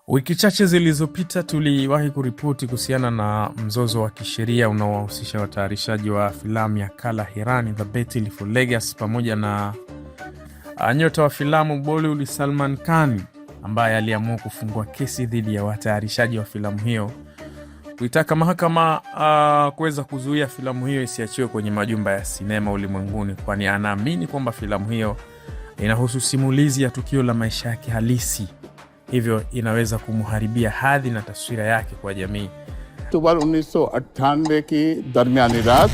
Wiki chache zilizopita tuliwahi kuripoti kuhusiana na mzozo wa kisheria unaowahusisha watayarishaji wa filamu ya Kala Hirani The Battle for Legacy pamoja na nyota wa filamu Bollywood Salman Khan, ambaye aliamua kufungua kesi dhidi ya watayarishaji wa filamu hiyo kuitaka mahakama kuweza kuzuia filamu hiyo isiachiwe kwenye majumba ya sinema ulimwenguni, kwani anaamini kwamba filamu hiyo inahusu simulizi ya tukio la maisha yake halisi, hivyo inaweza kumharibia hadhi na taswira yake kwa jamii. Oktoba 1998 की दरमियानी रात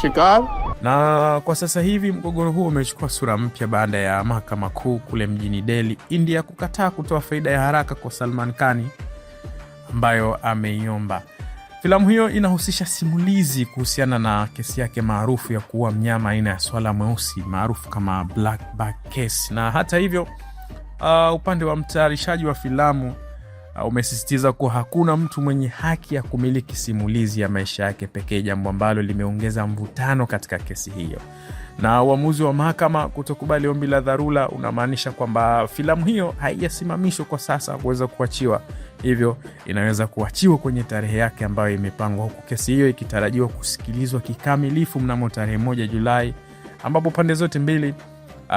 शिकार. Na kwa sasa hivi mgogoro huo umechukua sura mpya baada ya mahakama kuu kule mjini Delhi, India kukataa kutoa faida ya haraka kwa Salman Khan ambayo ameiomba. Filamu hiyo inahusisha simulizi kuhusiana na kesi yake maarufu ya kuua mnyama aina ya swala mweusi maarufu kama Black Bag Case. Na hata hivyo upande wa mtayarishaji wa filamu umesisitiza kuwa hakuna mtu mwenye haki ya kumiliki simulizi ya maisha yake pekee, jambo ambalo limeongeza mvutano katika kesi hiyo. Na uamuzi wa mahakama kutokubali ombi la dharura unamaanisha kwamba filamu hiyo haijasimamishwa kwa sasa kuweza kuachiwa, hivyo inaweza kuachiwa kwenye tarehe yake ambayo imepangwa, huku kesi hiyo ikitarajiwa kusikilizwa kikamilifu mnamo tarehe 1 Julai, ambapo pande zote mbili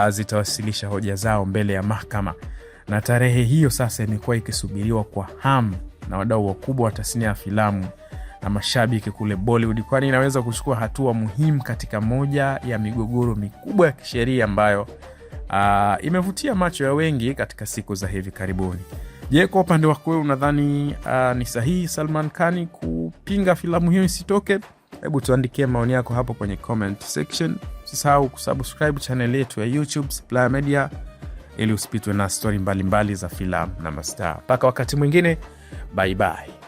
zitawasilisha hoja zao mbele ya mahakama. Na tarehe hiyo sasa imekuwa ikisubiriwa kwa hamu na wadau wakubwa wa tasnia ya filamu na mashabiki kule Bollywood, kwani inaweza kuchukua hatua muhimu katika moja ya migogoro mikubwa ya kisheria ambayo imevutia macho ya wengi katika siku za hivi karibuni. Je, kwa upande wako wewe unadhani ni sahihi Salman Khan kupinga filamu hiyo isitoke? Hebu tuandikie maoni yako hapo kwenye comment section. Usisahau kusubscribe channel yetu ya YouTube Supplier Media ili usipitwe na story mbalimbali za filamu na mastaa. Mpaka wakati mwingine, bye bye.